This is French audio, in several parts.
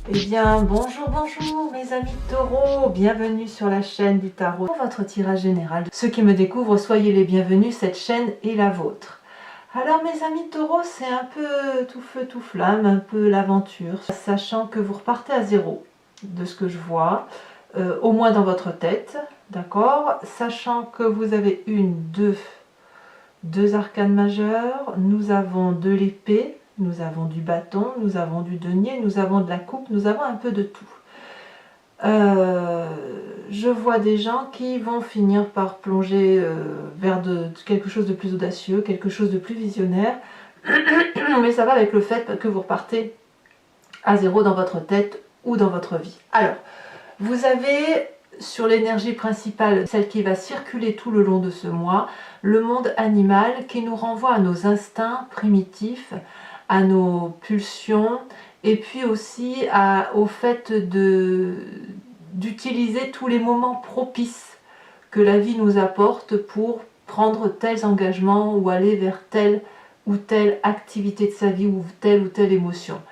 Eh bien, bonjour, bonjour mes amis taureaux, bienvenue sur la chaîne du tarot. Pour votre tirage général, ceux qui me découvrent, soyez les bienvenus, cette chaîne est la vôtre. Alors mes amis taureaux, c'est un peu tout feu tout flamme, un peu l'aventure, sachant que vous repartez à zéro, de ce que je vois, au moins dans votre tête, d'accord? Sachant que vous avez deux arcanes majeures, nous avons de l'épée, nous avons du bâton, nous avons du denier, nous avons de la coupe, nous avons un peu de tout. Je vois des gens qui vont finir par plonger vers quelque chose de plus audacieux, quelque chose de plus visionnaire, mais ça va avec le fait que vous repartez à zéro dans votre tête ou dans votre vie. Alors, vous avez sur l'énergie principale, celle qui va circuler tout le long de ce mois, le monde animal qui nous renvoie à nos instincts primitifs, à nos pulsions, et puis aussi au fait d'utiliser tous les moments propices que la vie nous apporte pour prendre tels engagements ou aller vers telle ou telle activité de sa vie ou telle émotion.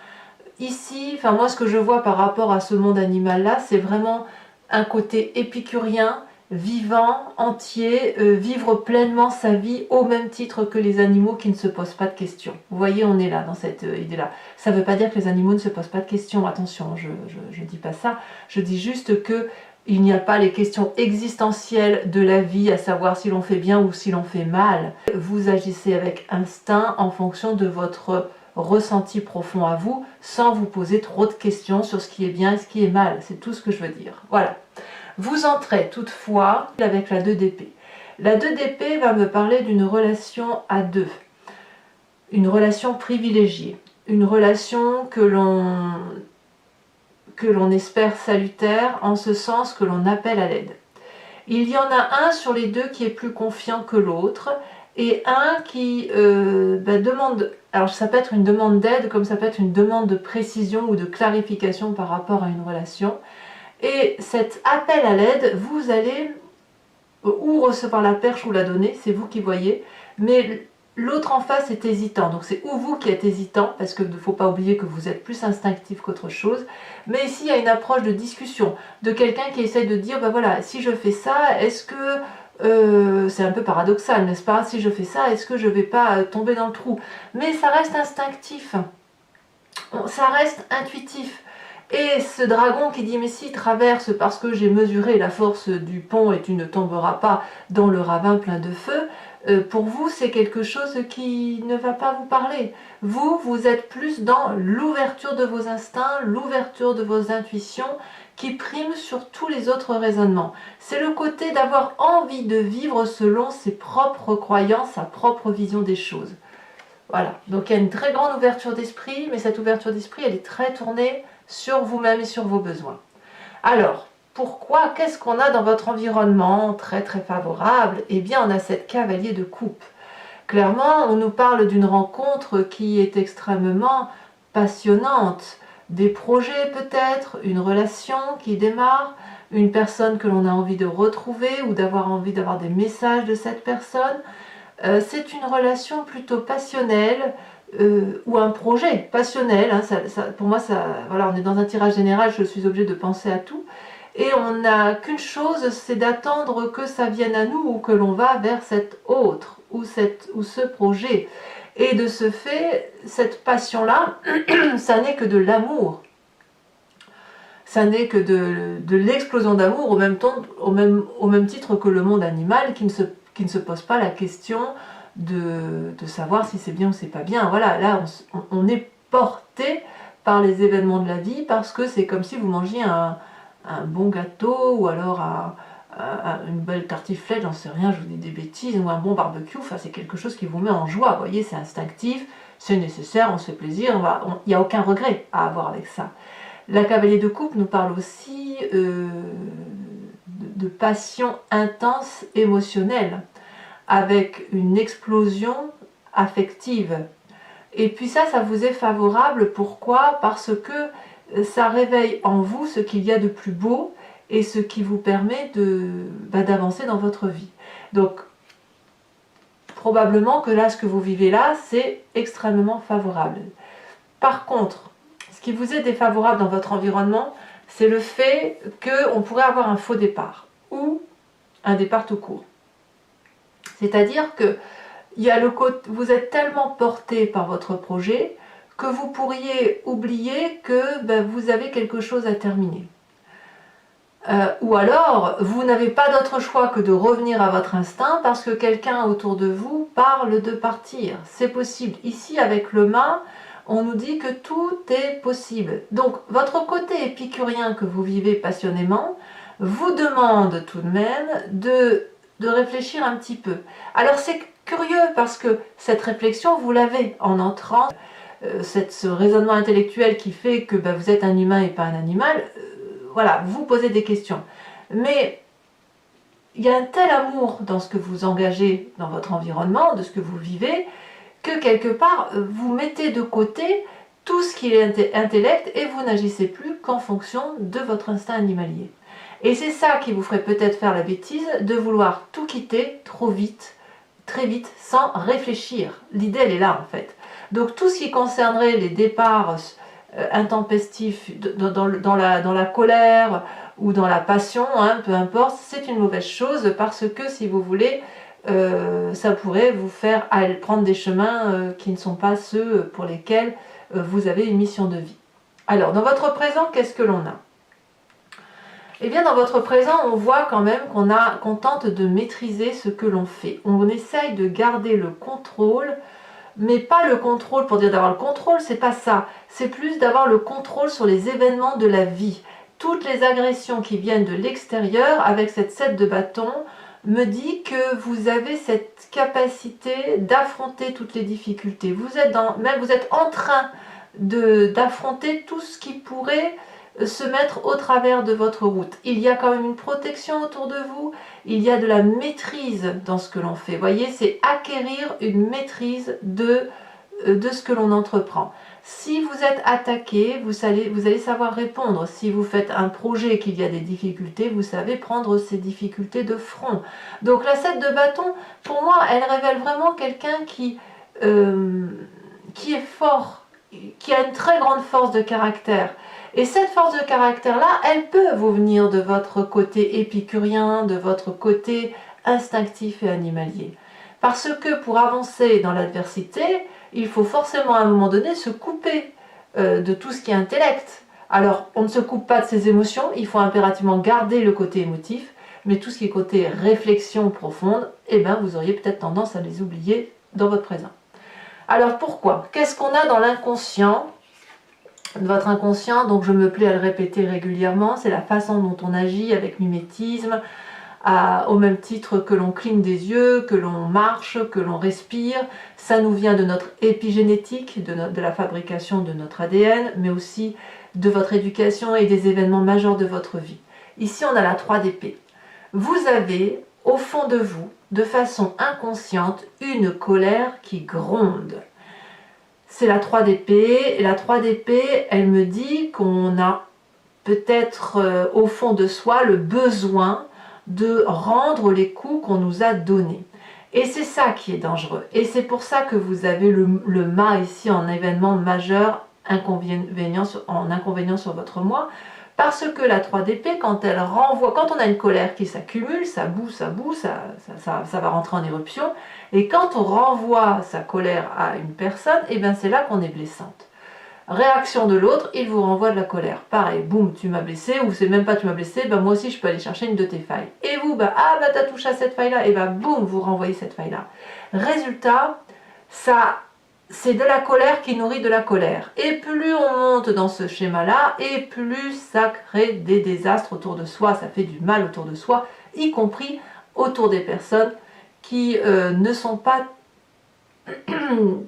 Ici, enfin moi ce que je vois par rapport à ce monde animal là, c'est vraiment un côté épicurien, vivant, entier, vivre pleinement sa vie au même titre que les animaux qui ne se posent pas de questions. Vous voyez, on est là dans cette idée-là. Ça ne veut pas dire que les animaux ne se posent pas de questions, attention, je ne dis pas ça, je dis juste que il n'y a pas les questions existentielles de la vie, à savoir si l'on fait bien ou si l'on fait mal. Vous agissez avec instinct en fonction de votre ressenti profond à vous, sans vous poser trop de questions sur ce qui est bien et ce qui est mal. C'est tout ce que je veux dire. Voilà. Vous entrez toutefois avec la 2 d'épée. La 2 d'épée va me parler d'une relation à deux. Une relation privilégiée. Une relation que l'on espère salutaire, en ce sens que l'on appelle à l'aide. Il y en a un sur les deux qui est plus confiant que l'autre, et un qui demande, alors ça peut être une demande d'aide comme ça peut être une demande de précision ou de clarification par rapport à une relation. Et cet appel à l'aide, vous allez ou recevoir la perche ou la donner, c'est vous qui voyez, mais l'autre en face est hésitant, donc c'est ou vous qui êtes hésitant, parce qu'il ne faut pas oublier que vous êtes plus instinctif qu'autre chose, mais ici il y a une approche de discussion, de quelqu'un qui essaie de dire, ben voilà, si je fais ça, est-ce que, c'est un peu paradoxal, n'est-ce pas, si je fais ça, est-ce que je ne vais pas tomber dans le trou? Mais ça reste instinctif, ça reste intuitif. Et ce dragon qui dit mais si traverse parce que j'ai mesuré la force du pont et tu ne tomberas pas dans le ravin plein de feu, pour vous c'est quelque chose qui ne va pas vous parler. Vous êtes plus dans l'ouverture de vos instincts, l'ouverture de vos intuitions qui prime sur tous les autres raisonnements. C'est le côté d'avoir envie de vivre selon ses propres croyances, sa propre vision des choses. Voilà, donc il y a une très grande ouverture d'esprit, mais cette ouverture d'esprit elle est très tournée sur vous-même et sur vos besoins. Alors, pourquoi? Qu'est-ce qu'on a dans votre environnement très très favorable? Eh bien, on a cette cavalier de coupe. Clairement, on nous parle d'une rencontre qui est extrêmement passionnante. Des projets peut-être, une relation qui démarre, une personne que l'on a envie de retrouver ou d'avoir envie d'avoir des messages de cette personne. C'est une relation plutôt passionnelle, ou un projet passionnel, hein, pour moi, voilà, on est dans un tirage général, je suis obligée de penser à tout, et on n'a qu'une chose, c'est d'attendre que ça vienne à nous ou que l'on va vers cet autre ou ce projet. Et de ce fait, cette passion-là, ça n'est que de l'amour. Ça n'est que de l'explosion d'amour au même titre que le monde animal qui ne se pose pas la question de savoir si c'est bien ou c'est pas bien. Voilà, là on est porté par les événements de la vie parce que c'est comme si vous mangiez un bon gâteau ou alors une belle tartiflette, j'en sais rien, je vous dis des bêtises, ou un bon barbecue, enfin c'est quelque chose qui vous met en joie, vous voyez, c'est instinctif, c'est nécessaire, on se fait plaisir, il n'y a aucun regret à avoir avec ça. La cavalier de coupe nous parle aussi de passion intense émotionnelle, avec une explosion affective. Et puis ça vous est favorable, pourquoi? Parce que ça réveille en vous ce qu'il y a de plus beau et ce qui vous permet d'avancer dans votre vie. Donc, probablement que là, ce que vous vivez là, c'est extrêmement favorable. Par contre, ce qui vous est défavorable dans votre environnement, c'est le fait qu'on pourrait avoir un faux départ ou un départ tout court. C'est-à-dire que vous êtes tellement porté par votre projet que vous pourriez oublier que vous avez quelque chose à terminer. Ou alors, vous n'avez pas d'autre choix que de revenir à votre instinct parce que quelqu'un autour de vous parle de partir. C'est possible. Ici, avec le mât, on nous dit que tout est possible. Donc, votre côté épicurien que vous vivez passionnément vous demande tout de même de réfléchir un petit peu. Alors, c'est curieux parce que cette réflexion, vous l'avez en entrant, ce raisonnement intellectuel qui fait que vous êtes un humain et pas un animal. Voilà, vous posez des questions. Mais il y a un tel amour dans ce que vous engagez dans votre environnement, de ce que vous vivez, que quelque part, vous mettez de côté tout ce qui est intellect et vous n'agissez plus qu'en fonction de votre instinct animalier. Et c'est ça qui vous ferait peut-être faire la bêtise de vouloir tout quitter trop vite, très vite, sans réfléchir. L'idée, elle est là, en fait. Donc, tout ce qui concernerait les départs intempestif dans la colère ou dans la passion, peu importe, c'est une mauvaise chose parce que si vous voulez, ça pourrait vous faire prendre des chemins qui ne sont pas ceux pour lesquels vous avez une mission de vie. Alors, dans votre présent, qu'est-ce que l'on a? Eh bien, dans votre présent, on voit quand même qu'on tente de maîtriser ce que l'on fait. On essaye de garder le contrôle, mais pas le contrôle pour dire d'avoir le contrôle, c'est pas ça. C'est plus d'avoir le contrôle sur les événements de la vie. Toutes les agressions qui viennent de l'extérieur, avec cette 7 de bâton, me dit que vous avez cette capacité d'affronter toutes les difficultés. Vous êtes en train d'affronter tout ce qui pourrait se mettre au travers de votre route. Il y a quand même une protection autour de vous, il y a de la maîtrise dans ce que l'on fait. Vous voyez, c'est acquérir une maîtrise de ce que l'on entreprend. Si vous êtes attaqué, vous allez savoir répondre. Si vous faites un projet et qu'il y a des difficultés, vous savez prendre ces difficultés de front. Donc la 7 de bâton, pour moi, elle révèle vraiment quelqu'un qui est fort, qui a une très grande force de caractère. Et cette force de caractère-là, elle peut vous venir de votre côté épicurien, de votre côté instinctif et animalier. Parce que pour avancer dans l'adversité, il faut forcément à un moment donné se couper de tout ce qui est intellect. Alors, on ne se coupe pas de ses émotions, il faut impérativement garder le côté émotif, mais tout ce qui est côté réflexion profonde, vous auriez peut-être tendance à les oublier dans votre présent. Alors pourquoi? Qu'est-ce qu'on a dans l'inconscient? Votre inconscient, donc je me plais à le répéter régulièrement, c'est la façon dont on agit avec mimétisme, au même titre que l'on cligne des yeux, que l'on marche, que l'on respire. Ça nous vient de notre épigénétique, de la fabrication de notre ADN, mais aussi de votre éducation et des événements majeurs de votre vie. Ici, on a la 3 d'épée. Vous avez, au fond de vous, de façon inconsciente, une colère qui gronde. C'est la 3 d'épée, et la 3 d'épée, elle me dit qu'on a peut-être au fond de soi le besoin de rendre les coups qu'on nous a donnés. Et c'est ça qui est dangereux. Et c'est pour ça que vous avez le mât ici en événement majeur, inconvénient sur votre moi. Parce que la 3 d'épée, quand elle renvoie, quand on a une colère qui s'accumule, ça boue, ça va rentrer en éruption. Et quand on renvoie sa colère à une personne, c'est là qu'on est blessante. Réaction de l'autre, il vous renvoie de la colère. Pareil, boum, tu m'as blessé, ou c'est même pas tu m'as blessé, moi aussi je peux aller chercher une de tes failles. Et vous, t'as touché à cette faille-là, et boum, vous renvoyez cette faille-là. Résultat, c'est de la colère qui nourrit de la colère. Et plus on monte dans ce schéma-là, et plus ça crée des désastres autour de soi, ça fait du mal autour de soi, y compris autour des personnes qui ne sont pas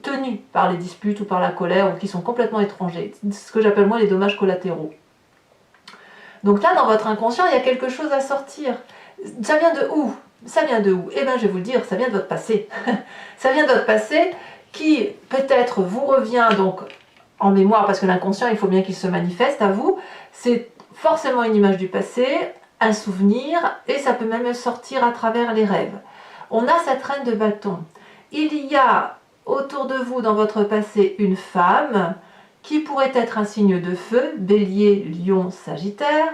tenus par les disputes ou par la colère ou qui sont complètement étrangers. C'est ce que j'appelle moi les dommages collatéraux. Donc là, dans votre inconscient, il y a quelque chose à sortir. Ça vient de où? Ça vient de où? Je vais vous le dire, ça vient de votre passé. Ça vient de votre passé qui peut-être vous revient donc en mémoire, parce que l'inconscient, il faut bien qu'il se manifeste à vous. C'est forcément une image du passé, un souvenir, et ça peut même sortir à travers les rêves. On a cette reine de bâton. Il y a autour de vous, dans votre passé, une femme qui pourrait être un signe de feu, Bélier, Lion, Sagittaire,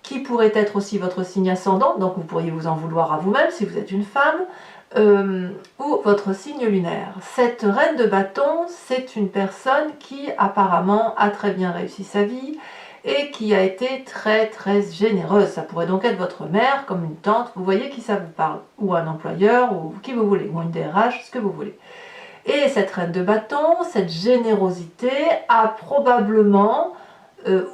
qui pourrait être aussi votre signe ascendant, donc vous pourriez vous en vouloir à vous-même si vous êtes une femme, ou votre signe lunaire. Cette reine de bâton, c'est une personne qui apparemment a très bien réussi sa vie et qui a été très généreuse. Ça pourrait donc être votre mère, comme une tante, vous voyez qui ça vous parle, ou un employeur, ou qui vous voulez, ou une DRH, ce que vous voulez. Et cette reine de bâton, cette générosité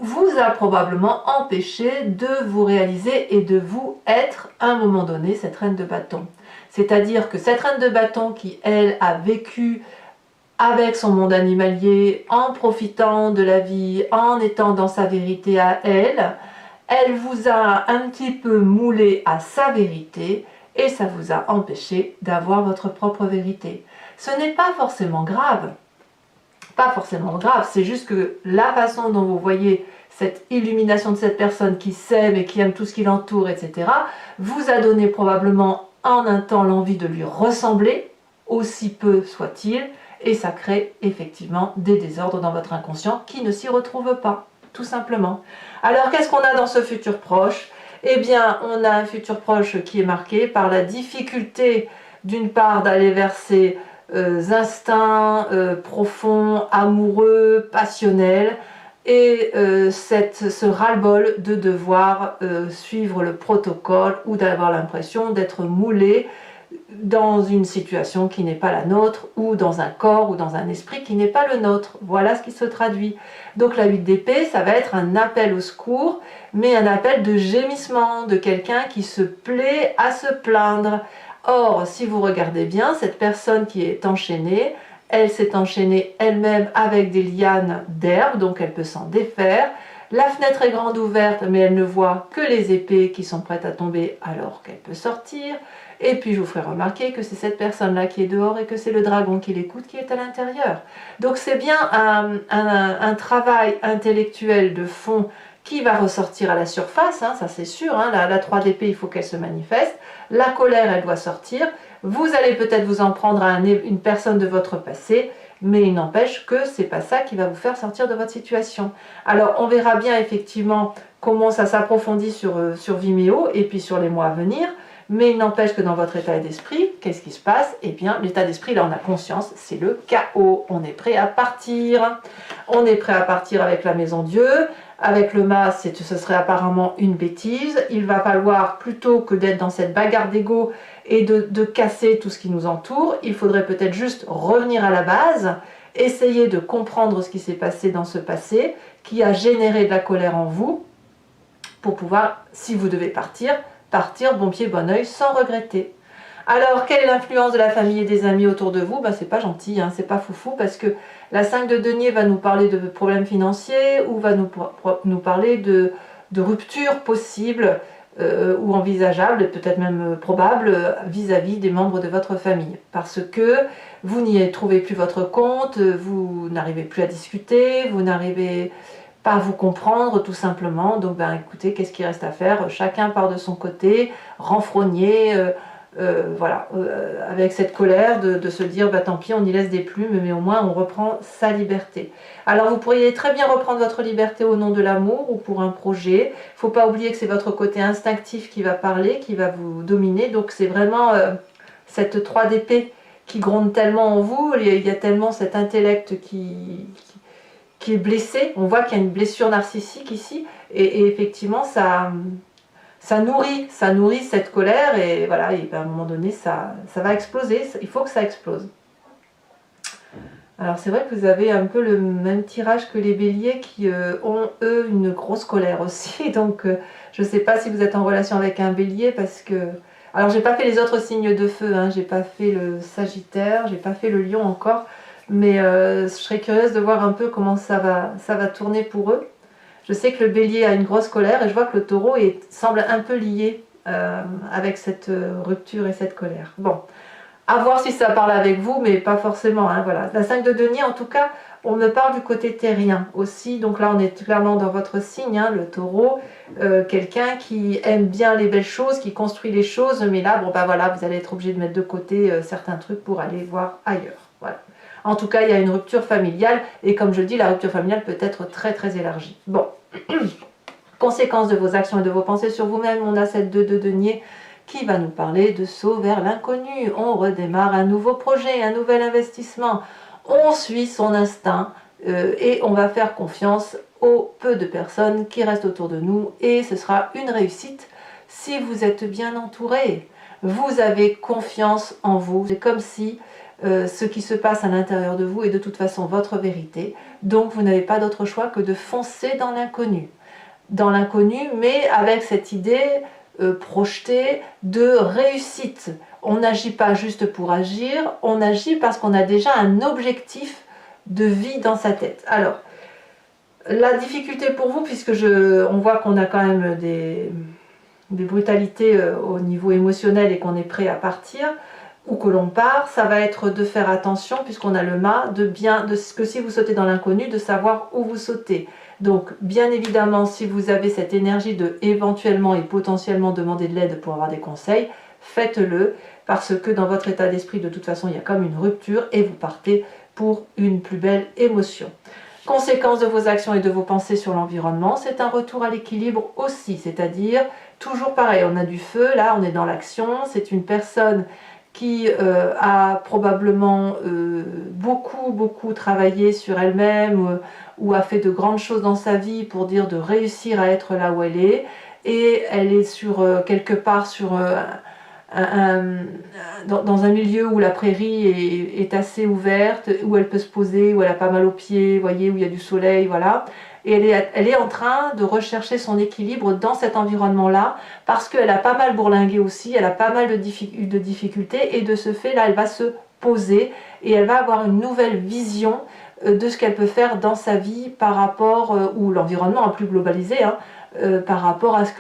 vous a probablement empêché de vous réaliser et de vous être à un moment donné cette reine de bâton. C'est-à-dire que cette reine de bâton qui, elle, a vécu avec son monde animalier, en profitant de la vie, en étant dans sa vérité à elle, elle vous a un petit peu moulé à sa vérité et ça vous a empêché d'avoir votre propre vérité. Ce n'est pas forcément grave. Pas forcément grave, c'est juste que la façon dont vous voyez cette illumination de cette personne qui s'aime et qui aime tout ce qui l'entoure, etc., vous a donné probablement en un temps l'envie de lui ressembler, aussi peu soit-il, et ça crée effectivement des désordres dans votre inconscient qui ne s'y retrouvent pas, tout simplement. Alors qu'est-ce qu'on a dans ce futur proche? Eh bien, on a un futur proche qui est marqué par la difficulté, d'une part, d'aller vers ses instincts profonds, amoureux, passionnels, et ce ras-le-bol de devoir suivre le protocole ou d'avoir l'impression d'être moulé dans une situation qui n'est pas la nôtre, ou dans un corps ou dans un esprit qui n'est pas le nôtre. Voilà ce qui se traduit. Donc la 8 d'épée, ça va être un appel au secours, mais un appel de gémissement, de quelqu'un qui se plaît à se plaindre. Or, si vous regardez bien, cette personne qui est enchaînée, elle s'est enchaînée elle-même avec des lianes d'herbe, donc elle peut s'en défaire. La fenêtre est grande ouverte, mais elle ne voit que les épées qui sont prêtes à tomber alors qu'elle peut sortir. Et puis je vous ferai remarquer que c'est cette personne-là qui est dehors et que c'est le dragon qui l'écoute qui est à l'intérieur. Donc c'est bien un travail intellectuel de fond qui va ressortir à la surface, hein, ça c'est sûr, hein, la 3 d'épée, il faut qu'elle se manifeste. La colère, elle doit sortir. Vous allez peut-être vous en prendre à une personne de votre passé, mais il n'empêche que c'est pas ça qui va vous faire sortir de votre situation. Alors on verra bien effectivement comment ça s'approfondit sur Vimeo et puis sur les mois à venir, mais il n'empêche que dans votre état d'esprit, qu'est-ce qui se passe? Eh bien, l'état d'esprit, là on a conscience, c'est le chaos. On est prêt à partir. On est prêt à partir avec la maison Dieu. Avec le mas, ce serait apparemment une bêtise. Il va falloir, plutôt que d'être dans cette bagarre d'ego et de casser tout ce qui nous entoure, il faudrait peut-être juste revenir à la base, essayer de comprendre ce qui s'est passé dans ce passé, qui a généré de la colère en vous, pour pouvoir, si vous devez partir bon pied, bon oeil, sans regretter. Alors, quelle est l'influence de la famille et des amis autour de vous? Ben, c'est pas gentil, hein, c'est pas foufou, parce que la 5 de denier va nous parler de problèmes financiers, ou va nous parler de ruptures possibles, ou envisageables, et peut-être même probables, vis-à-vis des membres de votre famille. Parce que vous n'y trouvez plus votre compte, vous n'arrivez plus à discuter, vous n'arrivez pas à vous comprendre tout simplement. Donc ben écoutez, qu'est-ce qu'il reste à faire? Chacun part de son côté, renfrogné, voilà, avec cette colère de se dire bah tant pis, on y laisse des plumes, mais au moins on reprend sa liberté. Alors vous pourriez très bien reprendre votre liberté au nom de l'amour ou pour un projet. Il ne faut pas oublier que c'est votre côté instinctif qui va parler, qui va vous dominer. Donc c'est vraiment cette 3 d'épée qui gronde tellement en vous, il y a tellement cet intellect qui est blessé. On voit qu'il y a une blessure narcissique ici, et effectivement ça nourrit cette colère, et voilà, et à un moment donné ça va exploser, il faut que ça explose. Alors c'est vrai que vous avez un peu le même tirage que les béliers qui ont eux une grosse colère aussi, donc je ne sais pas si vous êtes en relation avec un bélier, parce que... Alors j'ai pas fait les autres signes de feu, hein, j'ai pas fait le sagittaire, j'ai pas fait le lion encore, mais je serais curieuse de voir un peu comment ça va tourner pour eux. Je sais que le bélier a une grosse colère, et je vois que le taureau semble un peu lié avec cette rupture et cette colère. Bon, à voir si ça parle avec vous, mais pas forcément, hein, voilà. La 5 de denier, en tout cas, on me parle du côté terrien aussi, donc là on est clairement dans votre signe, hein, le taureau, quelqu'un qui aime bien les belles choses, qui construit les choses, mais là, bon bah voilà, vous allez être obligé de mettre de côté certains trucs pour aller voir ailleurs, voilà. En tout cas, il y a une rupture familiale, et comme je le dis, la rupture familiale peut être très très élargie. Bon, conséquence de vos actions et de vos pensées sur vous-même, on a cette 2 de denier qui va nous parler de saut vers l'inconnu. On redémarre un nouveau projet, un nouvel investissement, on suit son instinct et on va faire confiance aux peu de personnes qui restent autour de nous, et ce sera une réussite si vous êtes bien entouré. Vous avez confiance en vous, c'est comme si ce qui se passe à l'intérieur de vous est de toute façon votre vérité, donc vous n'avez pas d'autre choix que de foncer dans l'inconnu. Dans l'inconnu, mais avec cette idée projetée de réussite. On n'agit pas juste pour agir, on agit parce qu'on a déjà un objectif de vie dans sa tête. Alors, la difficulté pour vous, puisque on voit qu'on a quand même des brutalités au niveau émotionnel et qu'on est prêt à partir, ou que l'on part, ça va être de faire attention, puisqu'on a le mât, que si vous sautez dans l'inconnu, de savoir où vous sautez. Donc, bien évidemment, si vous avez cette énergie de éventuellement et potentiellement demander de l'aide pour avoir des conseils, faites-le, parce que dans votre état d'esprit, de toute façon, il y a comme une rupture et vous partez pour une plus belle émotion. Conséquence de vos actions et de vos pensées sur l'environnement, c'est un retour à l'équilibre aussi, c'est-à-dire, toujours pareil, on a du feu, là on est dans l'action, c'est une personne qui a probablement beaucoup travaillé sur elle-même ou a fait de grandes choses dans sa vie pour dire de réussir à être là où elle est, et elle est quelque part dans un milieu où la prairie est assez ouverte, où elle peut se poser, où elle a pas mal aux pieds, voyez, où il y a du soleil, voilà. Et elle est en train de rechercher son équilibre dans cet environnement-là, parce qu'elle a pas mal bourlingué aussi, elle a pas mal de difficultés, et de ce fait, là, elle va se poser, et elle va avoir une nouvelle vision de ce qu'elle peut faire dans sa vie par rapport, ou l'environnement plus globalisé, hein, par rapport à ce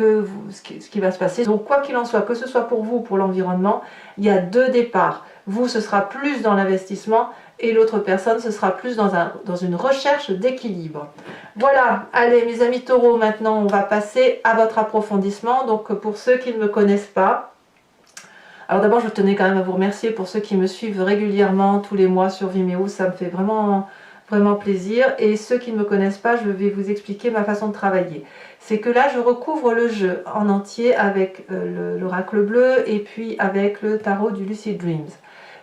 qui va se passer. Donc quoi qu'il en soit, que ce soit pour vous ou pour l'environnement, il y a 2 départs. Vous, ce sera plus dans l'investissement, et l'autre personne, ce sera plus dans une recherche d'équilibre. Voilà, allez mes amis taureaux, maintenant on va passer à votre approfondissement. Donc pour ceux qui ne me connaissent pas, alors d'abord je tenais quand même à vous remercier pour ceux qui me suivent régulièrement tous les mois sur Vimeo, ça me fait vraiment plaisir. Et ceux qui ne me connaissent pas, je vais vous expliquer ma façon de travailler. C'est que là je recouvre le jeu en entier avec l'oracle bleu et puis avec le tarot du Lucid Dreams.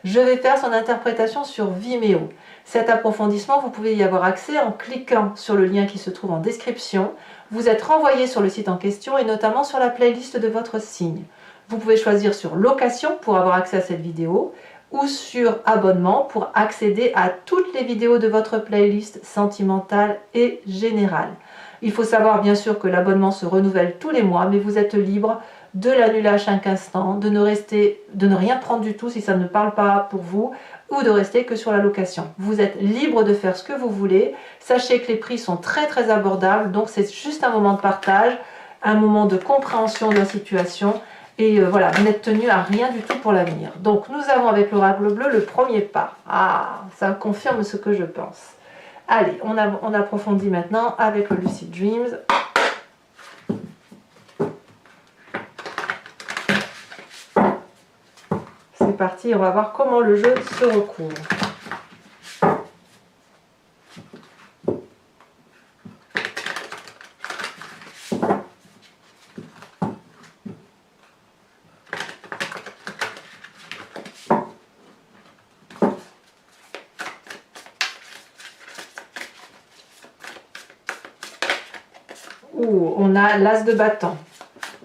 Je vais faire son interprétation sur Vimeo. Cet approfondissement, vous pouvez y avoir accès en cliquant sur le lien qui se trouve en description. Vous êtes renvoyé sur le site en question et notamment sur la playlist de votre signe. Vous pouvez choisir sur location pour avoir accès à cette vidéo ou sur abonnement pour accéder à toutes les vidéos de votre playlist sentimentale et générale. Il faut savoir bien sûr que l'abonnement se renouvelle tous les mois, mais vous êtes libre de l'annuler à chaque instant, de ne rien prendre du tout si ça ne parle pas pour vous, ou de rester que sur la location. Vous êtes libre de faire ce que vous voulez. Sachez que les prix sont très abordables, donc c'est juste un moment de partage, un moment de compréhension de la situation, et voilà, vous n'êtes tenu à rien du tout pour l'avenir. Donc nous avons avec l'oracle bleu le premier pas. Ah, ça confirme ce que je pense. Allez, on approfondit maintenant avec le Lucid Dreams. C'est parti, on va voir comment le jeu se recouvre. Ouh, on a l'as de bâton.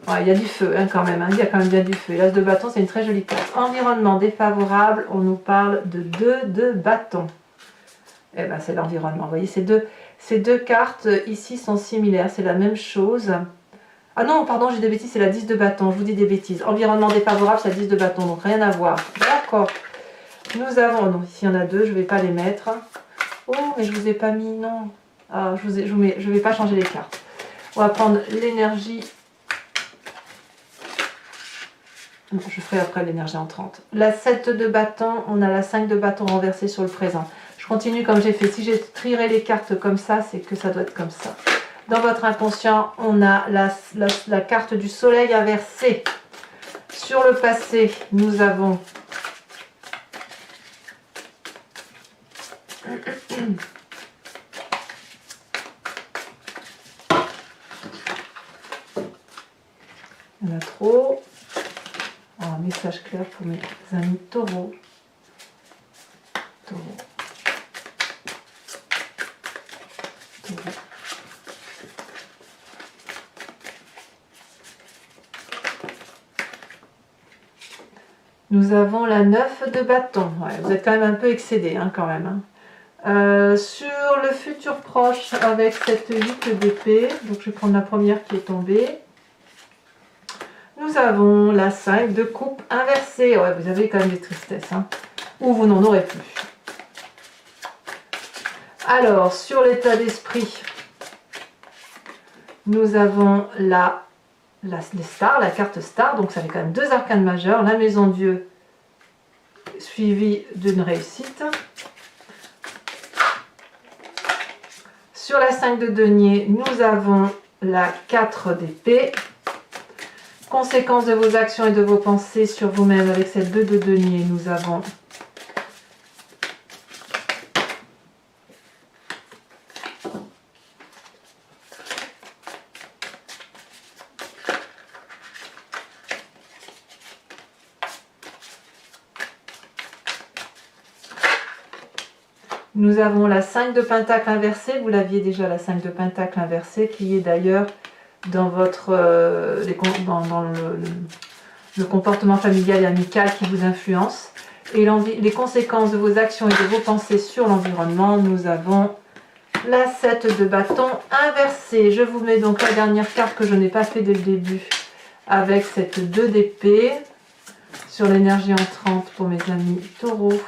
Ouais, il y a du feu hein, quand même, hein. Il y a quand même bien du feu. L'as de bâton, c'est une très jolie carte. Environnement défavorable, on nous parle de 2 de bâton. Eh ben, c'est l'environnement. Vous voyez, ces deux cartes ici sont similaires, c'est la même chose. Ah non, pardon, j'ai des bêtises, c'est la 10 de bâton, je vous dis des bêtises. Environnement défavorable, c'est la 10 de bâton, donc rien à voir. D'accord. Nous avons, donc ici il y en a 2, je ne vais pas les mettre. Oh, mais je ne vous ai pas mis, non. Ah, je ne vais pas changer les cartes. On va prendre l'énergie. Je ferai après l'énergie entrante. La 7 de bâton, on a la 5 de bâton renversée sur le présent. Je continue comme j'ai fait. Si j'ai trierai les cartes comme ça, c'est que ça doit être comme ça. Dans votre inconscient, on a la carte du soleil inversée. Sur le passé, nous avons Il y en a trop. Alors, un message clair pour mes amis taureaux. Taureaux. Taureaux. Nous avons la 9 de bâton. Ouais, vous êtes quand même un peu excédé, hein, quand même. Hein. Sur le futur proche, avec cette 8 d'épée, donc je vais prendre la première qui est tombée. Nous avons la 5 de coupe inversée. Ouais, vous avez quand même des tristesses, hein, ou vous n'en aurez plus. Alors, sur l'état d'esprit, nous avons les stars, la carte star, donc ça fait quand même 2 arcanes majeures, la maison Dieu suivie d'une réussite. Sur la 5 de denier, nous avons la 4 d'épée. Conséquence de vos actions et de vos pensées sur vous-même avec cette 2 de denier, nous avons la 5 de pentacle inversée, vous l'aviez déjà la 5 de pentacle inversée, qui est d'ailleurs dans votre dans le comportement familial et amical qui vous influence. Et les conséquences de vos actions et de vos pensées sur l'environnement, nous avons la 7 de bâton inversée. Je vous mets donc la dernière carte que je n'ai pas fait dès le début, avec cette 2 d'épée, sur l'énergie entrante pour mes amis taureaux.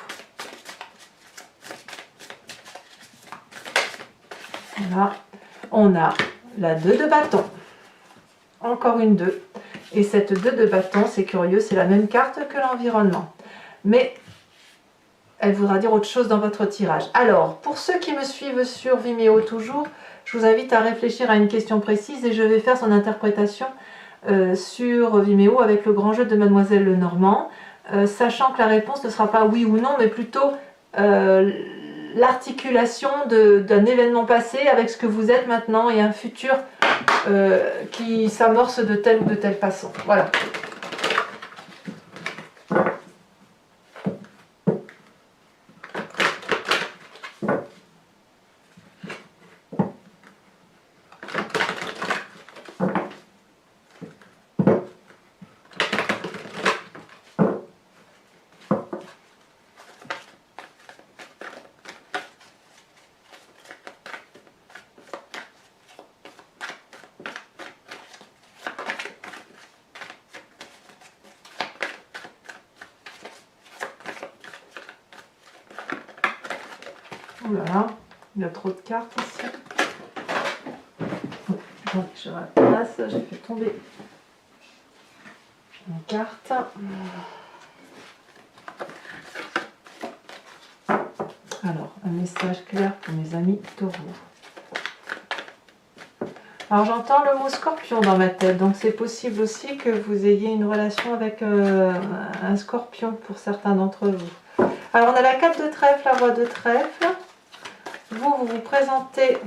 Voilà, on a la 2 de bâton, encore une 2, et cette 2 de bâton, c'est curieux, c'est la même carte que l'environnement, mais elle voudra dire autre chose dans votre tirage. Alors, pour ceux qui me suivent sur Vimeo toujours, je vous invite à réfléchir à une question précise et je vais faire son interprétation sur Vimeo avec le grand jeu de Mademoiselle Lenormand, sachant que la réponse ne sera pas oui ou non, mais plutôt l'articulation d'un événement passé avec ce que vous êtes maintenant et un futur qui s'amorce de telle ou de telle façon. Voilà. Oh là là, il y a trop de cartes ici. Donc je replace, j'ai fait tomber une carte. Alors, un message clair pour mes amis taureaux. Alors j'entends le mot scorpion dans ma tête, donc c'est possible aussi que vous ayez une relation avec un scorpion pour certains d'entre vous. Alors on a la 4 de trèfle, la roi de trèfle. Vous vous présentez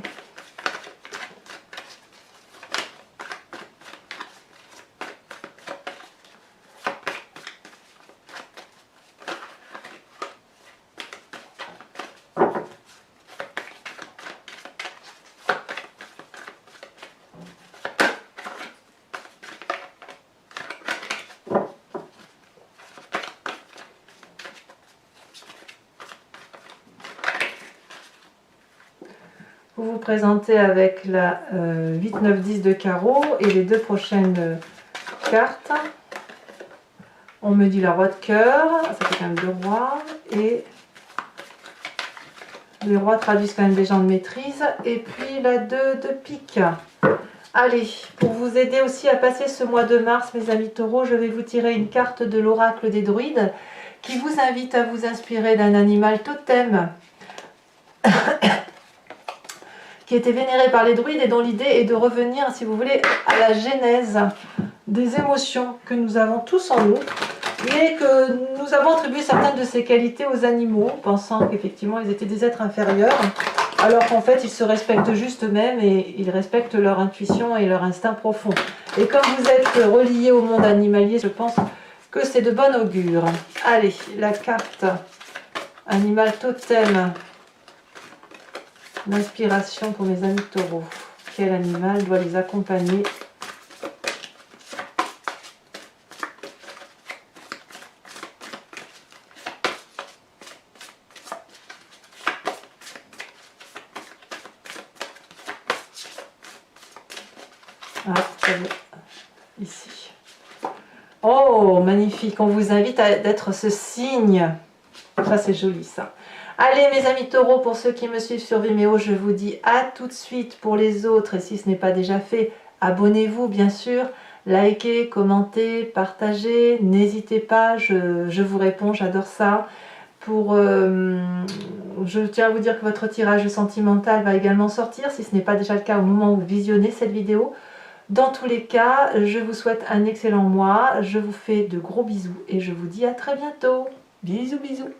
avec la 8, 9, 10 de carreau et les 2 prochaines cartes. On me dit la roi de cœur, ça fait quand même 2 rois, et les rois traduisent quand même des gens de maîtrise, et puis la 2 de pique. Allez, pour vous aider aussi à passer ce mois de mars, mes amis taureaux, je vais vous tirer une carte de l'oracle des druides qui vous invite à vous inspirer d'un animal totem qui était vénéré par les druides et dont l'idée est de revenir, si vous voulez, à la genèse des émotions que nous avons tous en nous, mais que nous avons attribué certaines de ces qualités aux animaux, pensant qu'effectivement ils étaient des êtres inférieurs. alors qu'en fait ils se respectent juste eux-mêmes et ils respectent leur intuition et leur instinct profond. Et comme vous êtes reliés au monde animalier, je pense que c'est de bon augure. Allez, la carte animal totem d'inspiration pour mes amis taureaux. Quel animal doit les accompagner ? Ah, ici. Oh, magnifique. On vous invite à être ce signe. Ça, c'est joli, ça. Allez, mes amis taureaux, pour ceux qui me suivent sur Vimeo, je vous dis à tout de suite. Pour les autres, et si ce n'est pas déjà fait, abonnez-vous, bien sûr. Likez, commentez, partagez. N'hésitez pas, je vous réponds, j'adore ça. Je tiens à vous dire que votre tirage sentimental va également sortir, si ce n'est pas déjà le cas au moment où vous visionnez cette vidéo. Dans tous les cas, je vous souhaite un excellent mois, je vous fais de gros bisous et je vous dis à très bientôt. Bisous, bisous.